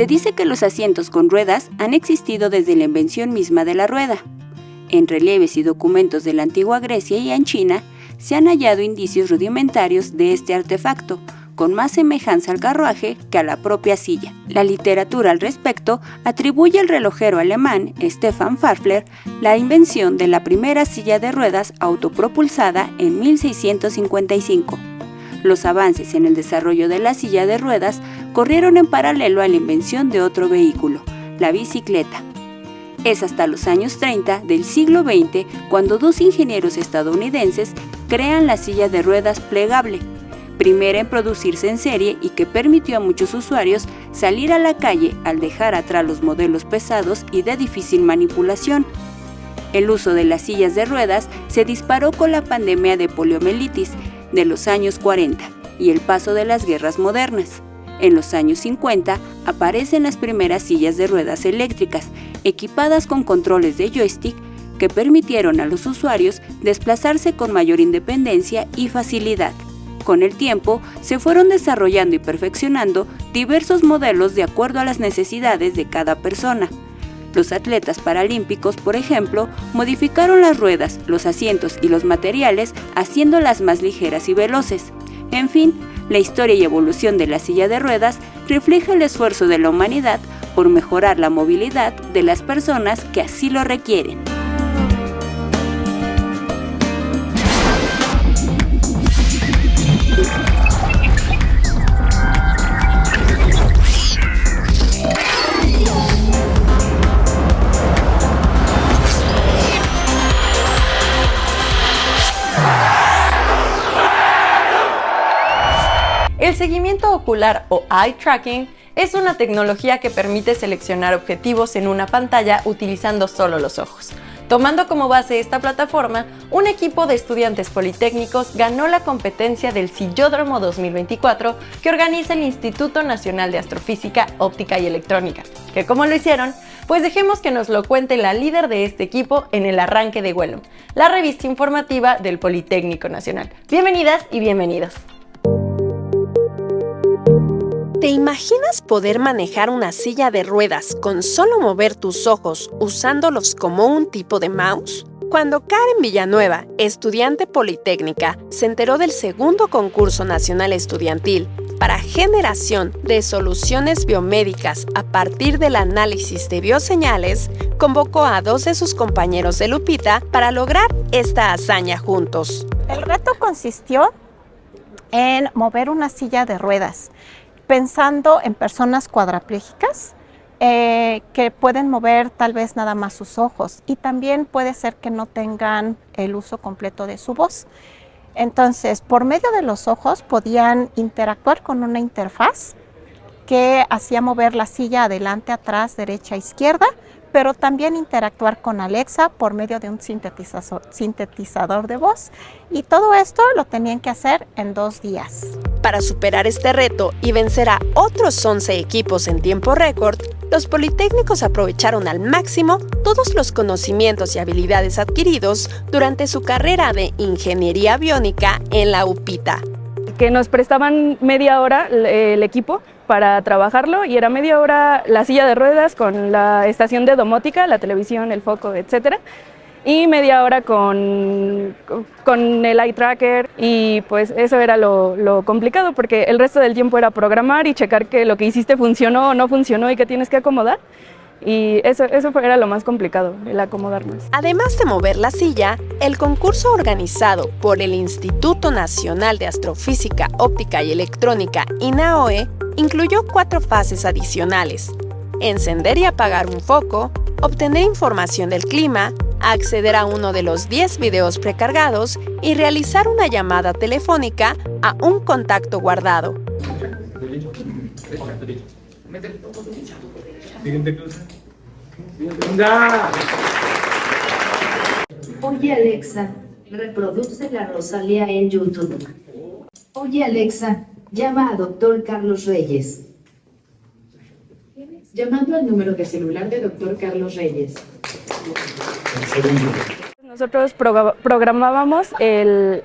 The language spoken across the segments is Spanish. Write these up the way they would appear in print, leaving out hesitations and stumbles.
Se dice que los asientos con ruedas han existido desde la invención misma de la rueda. En relieves y documentos de la antigua Grecia y en China se han hallado indicios rudimentarios de este artefacto, con más semejanza al carruaje que a la propia silla. La literatura al respecto atribuye al relojero alemán Stefan Pfaffer la invención de la primera silla de ruedas autopropulsada en 1655. Los avances en el desarrollo de la silla de ruedas corrieron en paralelo a la invención de otro vehículo, la bicicleta. Es hasta los años 30 del siglo XX cuando dos ingenieros estadounidenses crean la silla de ruedas plegable, primera en producirse en serie y que permitió a muchos usuarios salir a la calle al dejar atrás los modelos pesados y de difícil manipulación. El uso de las sillas de ruedas se disparó con la pandemia de poliomielitis de los años 40 y el paso de las guerras modernas. En los años 50 aparecen las primeras sillas de ruedas eléctricas, equipadas con controles de joystick que permitieron a los usuarios desplazarse con mayor independencia y facilidad. Con el tiempo, se fueron desarrollando y perfeccionando diversos modelos de acuerdo a las necesidades de cada persona. Los atletas paralímpicos, por ejemplo, modificaron las ruedas, los asientos y los materiales, haciéndolas más ligeras y veloces. En fin, la historia y evolución de la silla de ruedas refleja el esfuerzo de la humanidad por mejorar la movilidad de las personas que así lo requieren. El seguimiento ocular o eye tracking es una tecnología que permite seleccionar objetivos en una pantalla utilizando solo los ojos. Tomando como base esta plataforma, un equipo de estudiantes politécnicos ganó la competencia del Sillódromo 2024 que organiza el Instituto Nacional de Astrofísica, Óptica y Electrónica. ¿Que cómo lo hicieron? Pues dejemos que nos lo cuente la líder de este equipo en el arranque de vuelo, la revista informativa del Politécnico Nacional. Bienvenidas y bienvenidos. ¿Te imaginas poder manejar una silla de ruedas con solo mover tus ojos usándolos como un tipo de mouse? Cuando Karen Villanueva, estudiante politécnica, se enteró del segundo concurso nacional estudiantil para generación de soluciones biomédicas a partir del análisis de bioseñales, convocó a dos de sus compañeros de Lupita para lograr esta hazaña juntos. El reto consistió en mover una silla de ruedas, pensando en personas cuadraplégicas que pueden mover tal vez nada más sus ojos y también puede ser que no tengan el uso completo de su voz. Entonces, por medio de los ojos podían interactuar con una interfaz que hacía mover la silla adelante, atrás, derecha, izquierda, pero también interactuar con Alexa por medio de un sintetizador de voz. Y todo esto lo tenían que hacer en 2 días. Para superar este reto y vencer a otros 11 equipos en tiempo récord, los politécnicos aprovecharon al máximo todos los conocimientos y habilidades adquiridos durante su carrera de ingeniería biónica en la UPITA. Que nos prestaban media hora el equipo para trabajarlo y era media hora la silla de ruedas con la estación de domótica, la televisión, el foco, etcétera, y media hora con el eye tracker y pues eso era lo complicado porque el resto del tiempo era programar y checar que lo que hiciste funcionó o no funcionó y que tienes que acomodar. Y eso era lo más complicado, el acomodarnos. Además de mover la silla, el concurso organizado por el Instituto Nacional de Astrofísica, Óptica y Electrónica, INAOE, incluyó 4 fases adicionales: encender y apagar un foco, obtener información del clima, acceder a uno de los 10 videos precargados y realizar una llamada telefónica a un contacto guardado. Siguiente cosa. ¡Venga! Oye Alexa, reproduce la Rosalía en YouTube. Oye Alexa, llama a Dr. Carlos Reyes. Llamando al número de celular de Dr. Carlos Reyes. Nosotros programábamos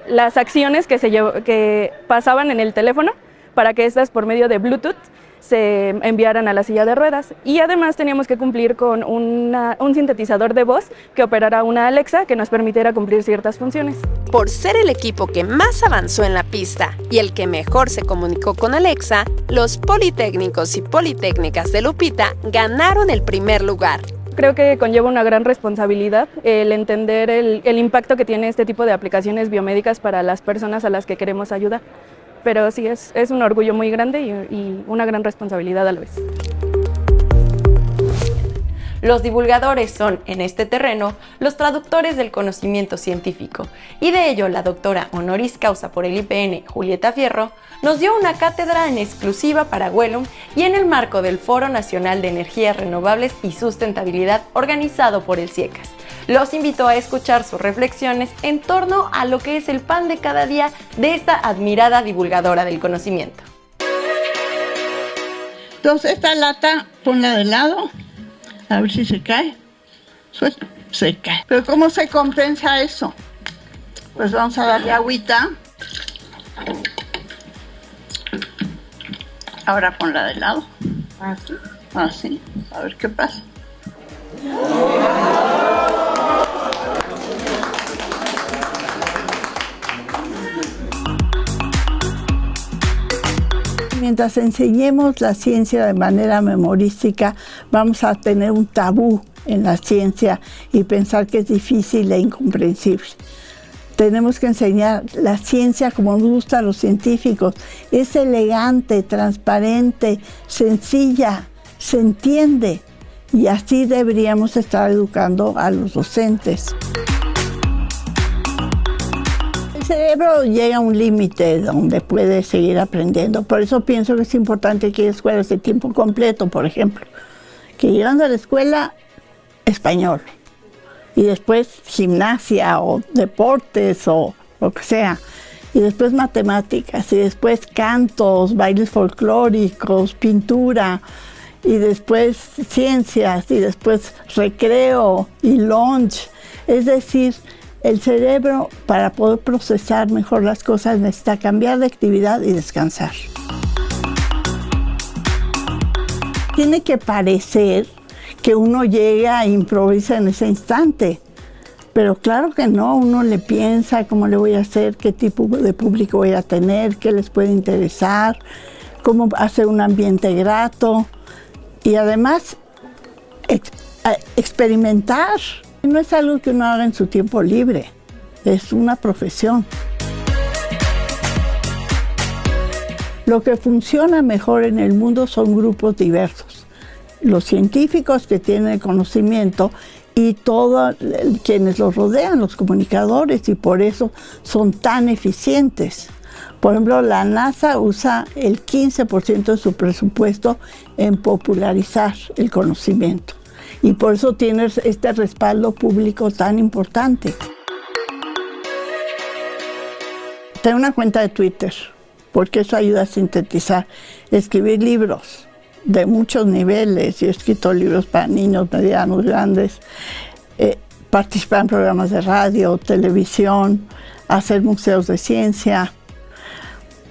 las acciones que pasaban en el teléfono para que estas por medio de Bluetooth se enviaran a la silla de ruedas. Y además teníamos que cumplir con un sintetizador de voz que operara una Alexa que nos permitiera cumplir ciertas funciones. Por ser el equipo que más avanzó en la pista y el que mejor se comunicó con Alexa, los politécnicos y politécnicas de Lupita ganaron el primer lugar. Creo que conlleva una gran responsabilidad el entender el impacto que tiene este tipo de aplicaciones biomédicas para las personas a las que queremos ayudar. Pero sí, es un orgullo muy grande y una gran responsabilidad a la vez. Los divulgadores son, en este terreno, los traductores del conocimiento científico, y de ello la doctora honoris causa por el IPN, Julieta Fierro, nos dio una cátedra en exclusiva para Wellum y en el marco del Foro Nacional de Energías Renovables y Sustentabilidad organizado por el CIECAS. Los invito a escuchar sus reflexiones en torno a lo que es el pan de cada día de esta admirada divulgadora del conocimiento. Entonces esta lata, ponla de lado. A ver si se cae. Se cae. Pero ¿cómo se compensa eso? Pues vamos a darle agüita. Ahora ponla de lado. Así. Así. A ver qué pasa. Mientras enseñemos la ciencia de manera memorística, vamos a tener un tabú en la ciencia y pensar que es difícil e incomprensible. Tenemos que enseñar la ciencia como nos gusta a los científicos. Es elegante, transparente, sencilla, se entiende. Y así deberíamos estar educando a los docentes. El cerebro llega a un límite donde puede seguir aprendiendo. Por eso pienso que es importante que haya escuelas de tiempo completo, por ejemplo. Que llegando a la escuela, español. Y después gimnasia o deportes o lo que sea. Y después matemáticas. Y después cantos, bailes folclóricos, pintura. Y después ciencias. Y después recreo y lunch. Es decir, el cerebro, para poder procesar mejor las cosas, necesita cambiar de actividad y descansar. Tiene que parecer que uno llega e improvisa en ese instante, pero claro que no, uno le piensa cómo le voy a hacer, qué tipo de público voy a tener, qué les puede interesar, cómo hacer un ambiente grato y además experimentar. No es algo que uno haga en su tiempo libre, es una profesión. Lo que funciona mejor en el mundo son grupos diversos. Los científicos que tienen el conocimiento y todos quienes los rodean, los comunicadores, y por eso son tan eficientes. Por ejemplo, la NASA usa el 15% de su presupuesto en popularizar el conocimiento. Y por eso tiene este respaldo público tan importante. Tener una cuenta de Twitter, porque eso ayuda a sintetizar. Escribir libros de muchos niveles. Yo he escrito libros para niños, medianos, grandes. Participar en programas de radio, televisión, hacer museos de ciencia,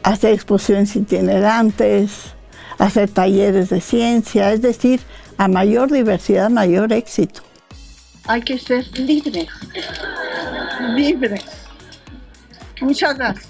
hacer exposiciones itinerantes, hacer talleres de ciencia, es decir, a mayor diversidad, mayor éxito. Hay que ser libres. Libres. Muchas gracias.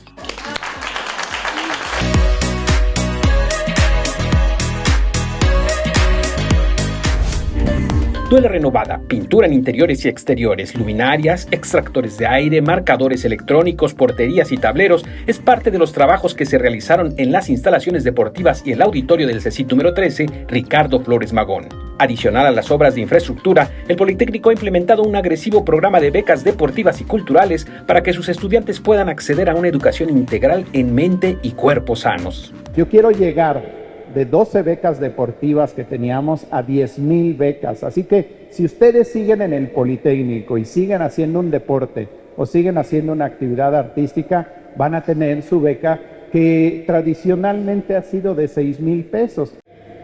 Duela renovada, pintura en interiores y exteriores, luminarias, extractores de aire, marcadores electrónicos, porterías y tableros es parte de los trabajos que se realizaron en las instalaciones deportivas y el auditorio del CECIT número 13, Ricardo Flores Magón. Adicional a las obras de infraestructura, el Politécnico ha implementado un agresivo programa de becas deportivas y culturales para que sus estudiantes puedan acceder a una educación integral en mente y cuerpo sanos. Yo quiero llegar de 12 becas deportivas que teníamos a 10,000 becas. Así que si ustedes siguen en el Politécnico y siguen haciendo un deporte o siguen haciendo una actividad artística, van a tener su beca que tradicionalmente ha sido de 6,000 pesos.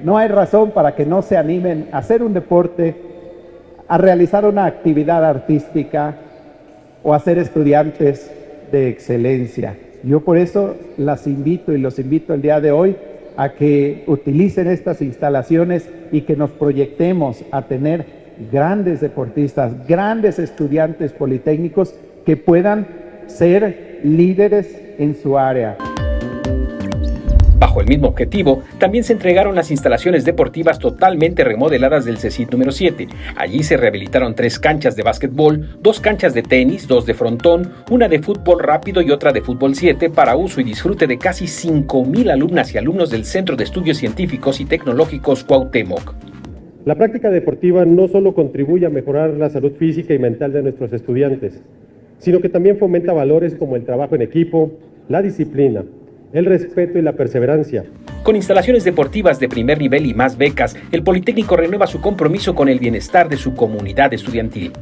No hay razón para que no se animen a hacer un deporte, a realizar una actividad artística o a ser estudiantes de excelencia. Yo por eso las invito y los invito el día de hoy a que utilicen estas instalaciones y que nos proyectemos a tener grandes deportistas, grandes estudiantes politécnicos que puedan ser líderes en su área. Bajo el mismo objetivo, también se entregaron las instalaciones deportivas totalmente remodeladas del CECIT número 7. Allí se rehabilitaron 3 canchas de básquetbol, 2 canchas de tenis, 2 de frontón, una de fútbol rápido y otra de fútbol 7 para uso y disfrute de casi 5,000 alumnas y alumnos del Centro de Estudios Científicos y Tecnológicos Cuauhtémoc. La práctica deportiva no solo contribuye a mejorar la salud física y mental de nuestros estudiantes, sino que también fomenta valores como el trabajo en equipo, la disciplina, el respeto y la perseverancia. Con instalaciones deportivas de primer nivel y más becas, el Politécnico renueva su compromiso con el bienestar de su comunidad estudiantil.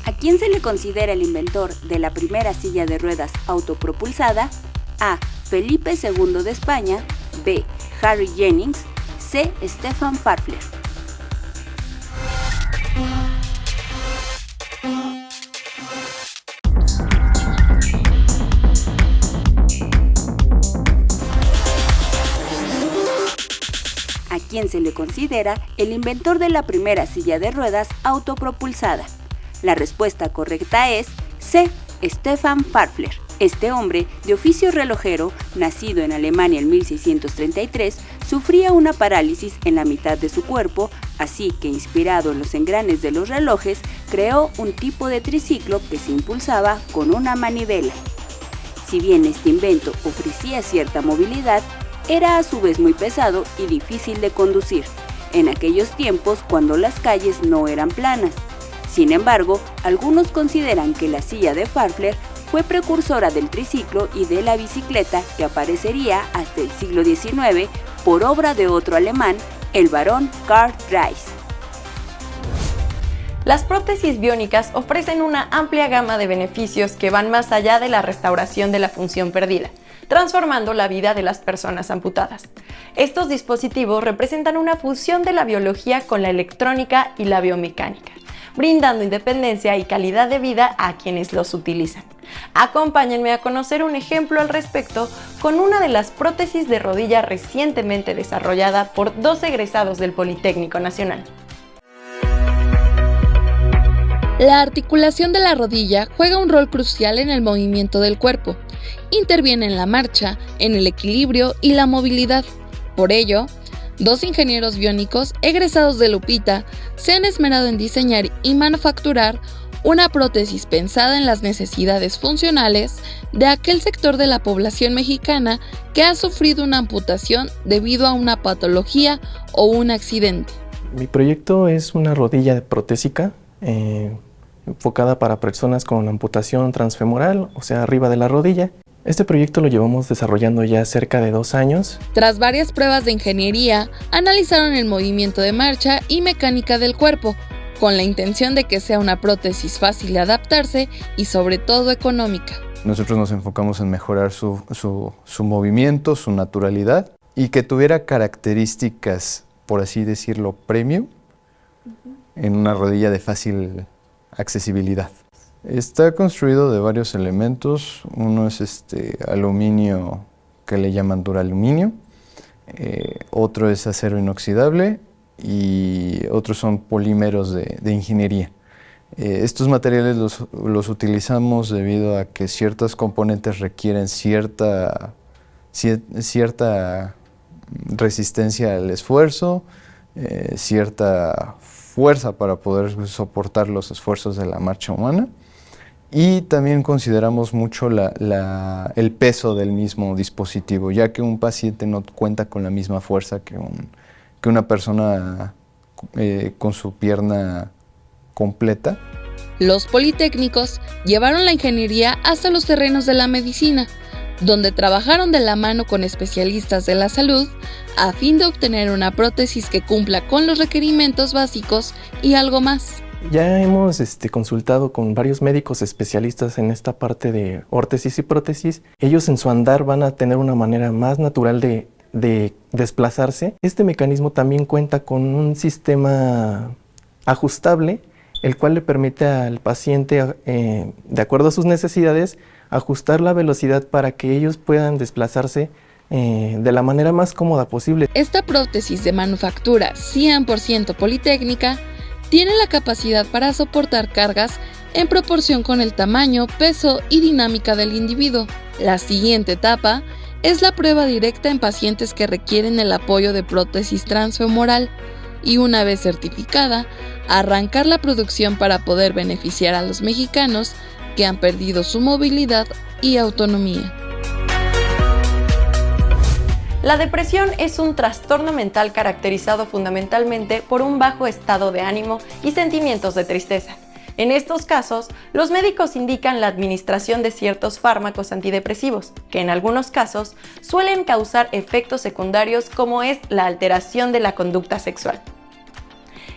¿A quién se le considera el inventor de la primera silla de ruedas autopropulsada? A. Felipe II de España. B. Harry Jennings. C. Stefan Pfaffer. ¿A quién se le considera el inventor de la primera silla de ruedas autopropulsada? La respuesta correcta es C. Stefan Pfaffer. Este hombre, de oficio relojero, nacido en Alemania en 1633, sufría una parálisis en la mitad de su cuerpo, así que, inspirado en los engranes de los relojes, creó un tipo de triciclo que se impulsaba con una manivela. Si bien este invento ofrecía cierta movilidad, era a su vez muy pesado y difícil de conducir, en aquellos tiempos cuando las calles no eran planas. Sin embargo, algunos consideran que la silla de Pfaffer fue precursora del triciclo y de la bicicleta que aparecería hasta el siglo XIX por obra de otro alemán, el barón Karl Zeiss. Las prótesis biónicas ofrecen una amplia gama de beneficios que van más allá de la restauración de la función perdida, transformando la vida de las personas amputadas. Estos dispositivos representan una fusión de la biología con la electrónica y la biomecánica, brindando independencia y calidad de vida a quienes los utilizan. Acompáñenme a conocer un ejemplo al respecto con una de las prótesis de rodilla recientemente desarrollada por 2 egresados del Politécnico Nacional. La articulación de la rodilla juega un rol crucial en el movimiento del cuerpo. Interviene en la marcha, en el equilibrio y la movilidad. Por ello, 2 ingenieros biónicos egresados de Lupita se han esmerado en diseñar y manufacturar una prótesis pensada en las necesidades funcionales de aquel sector de la población mexicana que ha sufrido una amputación debido a una patología o un accidente. Mi proyecto es una rodilla protésica enfocada para personas con amputación transfemoral, o sea, arriba de la rodilla. Este proyecto lo llevamos desarrollando ya cerca de 2 años. Tras varias pruebas de ingeniería, analizaron el movimiento de marcha y mecánica del cuerpo, con la intención de que sea una prótesis fácil de adaptarse y sobre todo económica. Nosotros nos enfocamos en mejorar su movimiento, su naturalidad y que tuviera características, por así decirlo, premium en una rodilla de fácil accesibilidad. Está construido de varios elementos. Uno es aluminio que le llaman duraluminio, otro es acero inoxidable y otros son polímeros de ingeniería. Estos materiales los utilizamos debido a que ciertos componentes requieren cierta resistencia al esfuerzo, cierta fuerza para poder soportar los esfuerzos de la marcha humana, y también consideramos mucho el peso del mismo dispositivo, ya que un paciente no cuenta con la misma fuerza que una persona con su pierna completa. Los politécnicos llevaron la ingeniería hasta los terrenos de la medicina, donde trabajaron de la mano con especialistas de la salud a fin de obtener una prótesis que cumpla con los requerimientos básicos y algo más. Ya hemos consultado con varios médicos especialistas en esta parte de órtesis y prótesis. Ellos en su andar van a tener una manera más natural de desplazarse. Este mecanismo también cuenta con un sistema ajustable el cual le permite al paciente, de acuerdo a sus necesidades, ajustar la velocidad para que ellos puedan desplazarse de la manera más cómoda posible. Esta prótesis de manufactura 100% politécnica tiene la capacidad para soportar cargas en proporción con el tamaño, peso y dinámica del individuo. La siguiente etapa es la prueba directa en pacientes que requieren el apoyo de prótesis transfemoral y, una vez certificada, arrancar la producción para poder beneficiar a los mexicanos que han perdido su movilidad y autonomía. La depresión es un trastorno mental caracterizado fundamentalmente por un bajo estado de ánimo y sentimientos de tristeza. En estos casos, los médicos indican la administración de ciertos fármacos antidepresivos, que en algunos casos suelen causar efectos secundarios como es la alteración de la conducta sexual.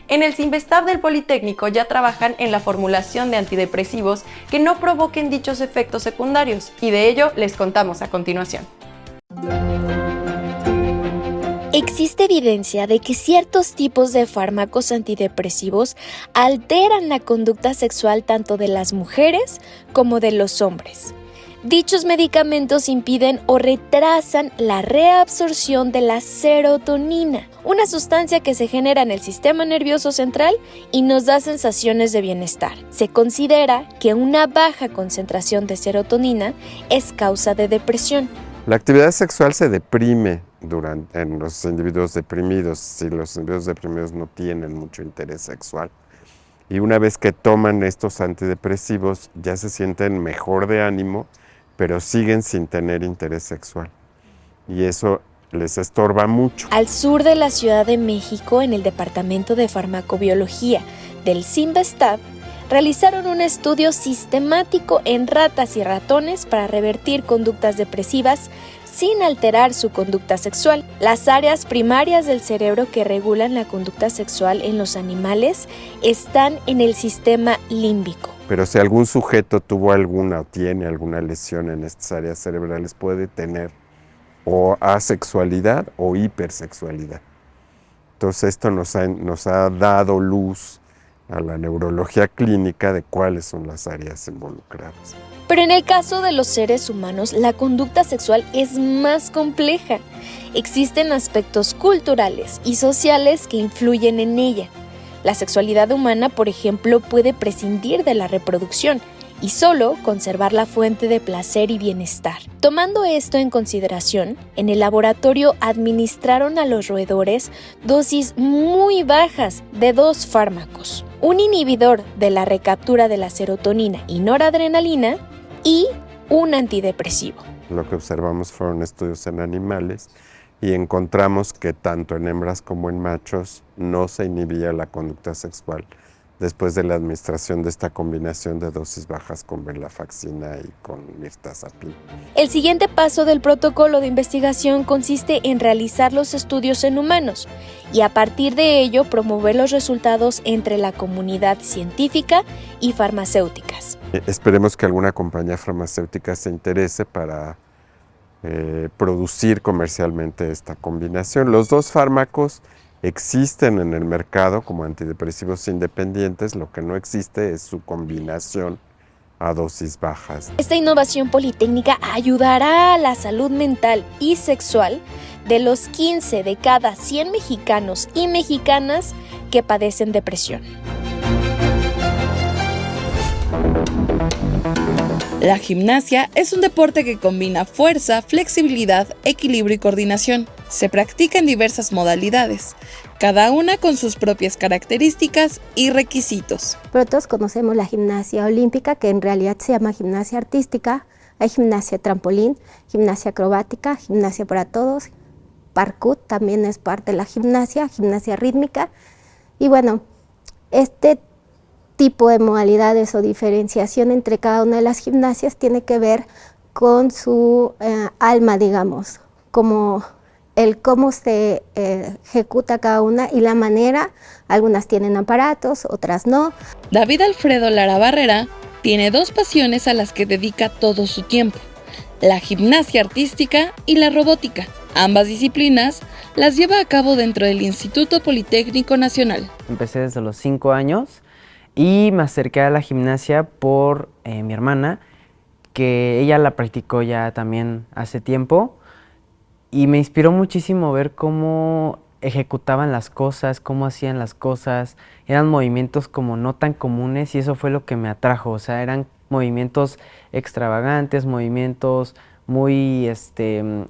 En el Sinvestav del Politécnico ya trabajan en la formulación de antidepresivos que no provoquen dichos efectos secundarios, y de ello les contamos a continuación. Existe evidencia de que ciertos tipos de fármacos antidepresivos alteran la conducta sexual tanto de las mujeres como de los hombres. Dichos medicamentos impiden o retrasan la reabsorción de la serotonina, una sustancia que se genera en el sistema nervioso central y nos da sensaciones de bienestar. Se considera que una baja concentración de serotonina es causa de depresión. La actividad sexual se deprime en los individuos deprimidos, si los individuos deprimidos no tienen mucho interés sexual. Y una vez que toman estos antidepresivos, ya se sienten mejor de ánimo, pero siguen sin tener interés sexual. Y eso les estorba mucho. Al sur de la Ciudad de México, en el Departamento de Farmacobiología del Sinvestav, realizaron un estudio sistemático en ratas y ratones para revertir conductas depresivas sin alterar su conducta sexual. Las áreas primarias del cerebro que regulan la conducta sexual en los animales están en el sistema límbico. Pero si algún sujeto tuvo alguna o tiene alguna lesión en estas áreas cerebrales, puede tener o asexualidad o hipersexualidad. Entonces esto nos ha dado luz a la neurología clínica de cuáles son las áreas involucradas. Pero en el caso de los seres humanos, la conducta sexual es más compleja. Existen aspectos culturales y sociales que influyen en ella. La sexualidad humana, por ejemplo, puede prescindir de la reproducción y solo conservar la fuente de placer y bienestar. Tomando esto en consideración, en el laboratorio administraron a los roedores dosis muy bajas de 2 fármacos: un inhibidor de la recaptura de la serotonina y noradrenalina y un antidepresivo. Lo que observamos fueron estudios en animales y encontramos que tanto en hembras como en machos no se inhibía la conducta sexual después de la administración de esta combinación de dosis bajas con venlafaxina y con mirtazapina. El siguiente paso del protocolo de investigación consiste en realizar los estudios en humanos y a partir de ello promover los resultados entre la comunidad científica y farmacéuticas. Esperemos que alguna compañía farmacéutica se interese para producir comercialmente esta combinación. Los 2 fármacos existen en el mercado como antidepresivos independientes, lo que no existe es su combinación a dosis bajas. Esta innovación politécnica ayudará a la salud mental y sexual de los 15 de cada 100 mexicanos y mexicanas que padecen depresión. La gimnasia es un deporte que combina fuerza, flexibilidad, equilibrio y coordinación. Se practica en diversas modalidades, cada una con sus propias características y requisitos. Pero todos conocemos la gimnasia olímpica, que en realidad se llama gimnasia artística. Hay gimnasia trampolín, gimnasia acrobática, gimnasia para todos. Parkour también es parte de la gimnasia rítmica. Y bueno, este tipo de modalidades o diferenciación entre cada una de las gimnasias tiene que ver con su alma, digamos, como el cómo se ejecuta cada una y la manera. Algunas tienen aparatos, otras no. David Alfredo Lara Barrera tiene 2 pasiones a las que dedica todo su tiempo: la gimnasia artística y la robótica. Ambas disciplinas las lleva a cabo dentro del Instituto Politécnico Nacional. Empecé desde los 5 años Y me acerqué a la gimnasia por mi hermana, que ella la practicó ya también hace tiempo, y me inspiró muchísimo ver cómo ejecutaban las cosas, cómo hacían las cosas. Eran movimientos como no tan comunes y eso fue lo que me atrajo. O sea, eran movimientos extravagantes, movimientos muy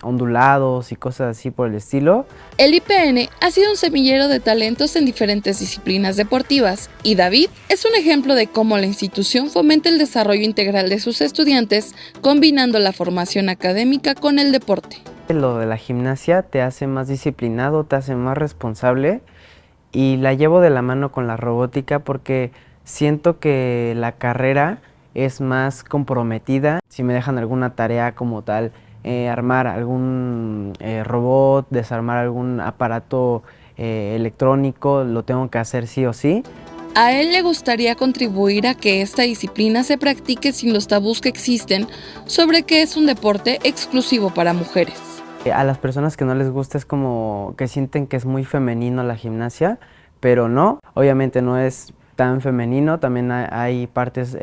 ondulados y cosas así por el estilo. El IPN ha sido un semillero de talentos en diferentes disciplinas deportivas y David es un ejemplo de cómo la institución fomenta el desarrollo integral de sus estudiantes, combinando la formación académica con el deporte. Lo de la gimnasia te hace más disciplinado, te hace más responsable y la llevo de la mano con la robótica porque siento que la carrera es más comprometida. Si me dejan alguna tarea como tal, armar algún robot, desarmar algún aparato electrónico, lo tengo que hacer sí o sí. A él le gustaría contribuir a que esta disciplina se practique sin los tabús que existen sobre que es un deporte exclusivo para mujeres. A las personas que no les gusta es como que sienten que es muy femenino la gimnasia, pero no, obviamente no es tan femenino, también hay partes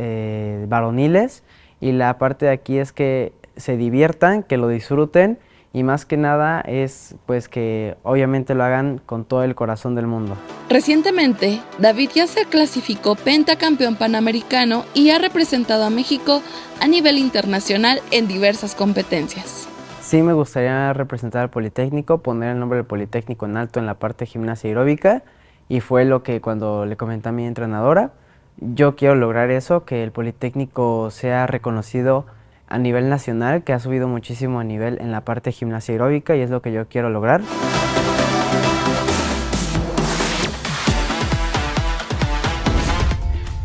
varoniles y la parte de aquí es que se diviertan, que lo disfruten y más que nada es pues que obviamente lo hagan con todo el corazón del mundo. Recientemente, David ya se clasificó pentacampeón panamericano y ha representado a México a nivel internacional en diversas competencias. Sí me gustaría representar al Politécnico, poner el nombre del Politécnico en alto en la parte de gimnasia aeróbica y fue lo que cuando le comenté a mi entrenadora, yo quiero lograr eso, que el Politécnico sea reconocido a nivel nacional, que ha subido muchísimo a nivel en la parte de gimnasia aeróbica y es lo que yo quiero lograr.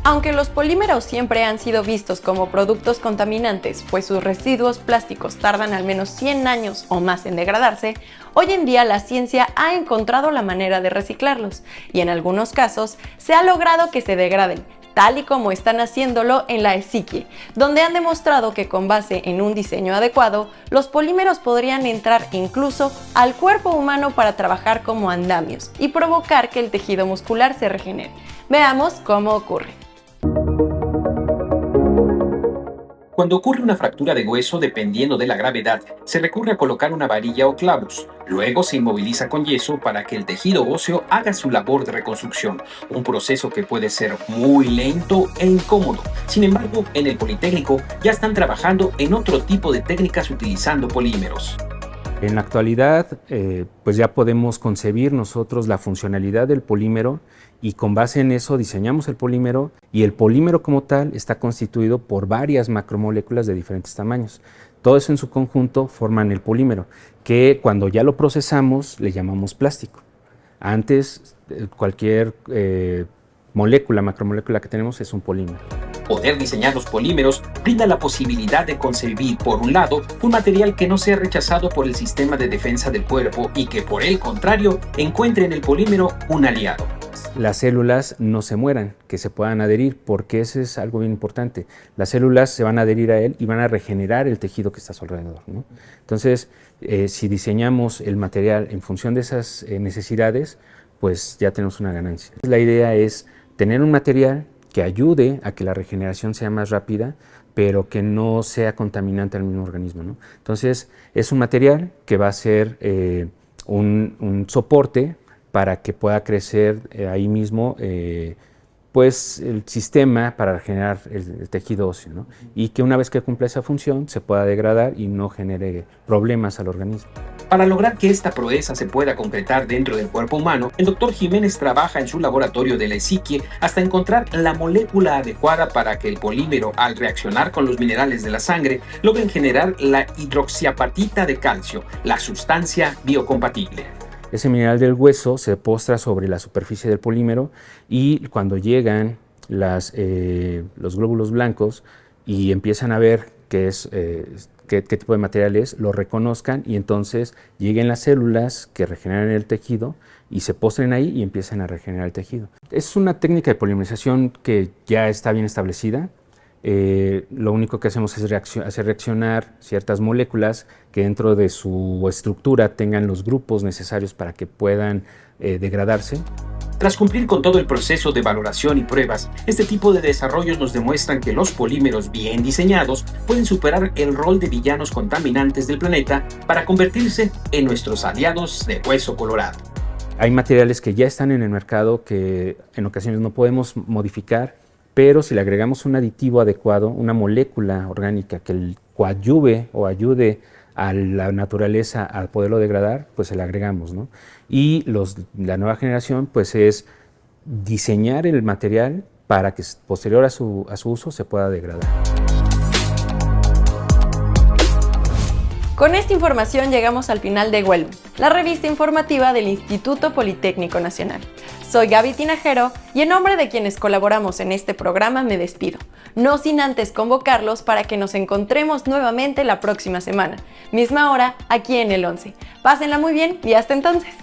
Aunque los polímeros siempre han sido vistos como productos contaminantes, pues sus residuos plásticos tardan al menos 100 años o más en degradarse, hoy en día la ciencia ha encontrado la manera de reciclarlos y en algunos casos se ha logrado que se degraden, tal y como están haciéndolo en la ESICIE, donde han demostrado que con base en un diseño adecuado, los polímeros podrían entrar incluso al cuerpo humano para trabajar como andamios y provocar que el tejido muscular se regenere. Veamos cómo ocurre. Cuando ocurre una fractura de hueso, dependiendo de la gravedad, se recurre a colocar una varilla o clavos. Luego se inmoviliza con yeso para que el tejido óseo haga su labor de reconstrucción, un proceso que puede ser muy lento e incómodo. Sin embargo, en el Politécnico ya están trabajando en otro tipo de técnicas utilizando polímeros. En la actualidad, pues ya podemos concebir nosotros la funcionalidad del polímero y con base en eso diseñamos el polímero y el polímero como tal está constituido por varias macromoléculas de diferentes tamaños. Todo eso en su conjunto forman el polímero, que cuando ya lo procesamos le llamamos plástico. Antes, cualquier macromolécula que tenemos es un polímero. Poder diseñar los polímeros brinda la posibilidad de concebir, por un lado, un material que no sea rechazado por el sistema de defensa del cuerpo y que, por el contrario, encuentre en el polímero un aliado. Las células no se mueran, que se puedan adherir, porque eso es algo bien importante. Las células se van a adherir a él y van a regenerar el tejido que está a su alrededor, ¿no? Entonces, si diseñamos el material en función de esas necesidades, pues ya tenemos una ganancia. La idea es tener un material que ayude a que la regeneración sea más rápida, pero que no sea contaminante al mismo organismo, ¿no? Entonces, es un material que va a ser un soporte para que pueda crecer ahí mismo pues el sistema para regenerar el tejido óseo, ¿no? Y que una vez que cumpla esa función se pueda degradar y no genere problemas al organismo. Para lograr que esta proeza se pueda concretar dentro del cuerpo humano, el Dr. Jiménez trabaja en su laboratorio de la ESICIE hasta encontrar la molécula adecuada para que el polímero, al reaccionar con los minerales de la sangre, logren generar la hidroxiapatita de calcio, la sustancia biocompatible. Ese mineral del hueso se postra sobre la superficie del polímero y cuando llegan los glóbulos blancos y empiezan a ver qué tipo de material es, lo reconozcan y entonces lleguen las células que regeneran el tejido y se postren ahí y empiezan a regenerar el tejido. Es una técnica de polimerización que ya está bien establecida. Lo único que hacemos es hacer reaccionar ciertas moléculas que dentro de su estructura tengan los grupos necesarios para que puedan degradarse. Tras cumplir con todo el proceso de valoración y pruebas, este tipo de desarrollos nos demuestran que los polímeros bien diseñados pueden superar el rol de villanos contaminantes del planeta para convertirse en nuestros aliados de hueso colorado. Hay materiales que ya están en el mercado que en ocasiones no podemos modificar, pero si le agregamos un aditivo adecuado, una molécula orgánica que coadyuve o ayude a la naturaleza a poderlo degradar, pues se le agregamos, ¿no? Y la nueva generación pues es diseñar el material para que posterior a su uso se pueda degradar. Con esta información llegamos al final de Huelum, la revista informativa del Instituto Politécnico Nacional. Soy Gaby Tinajero y en nombre de quienes colaboramos en este programa me despido, no sin antes convocarlos para que nos encontremos nuevamente la próxima semana, misma hora, aquí en el 11. Pásenla muy bien y hasta entonces.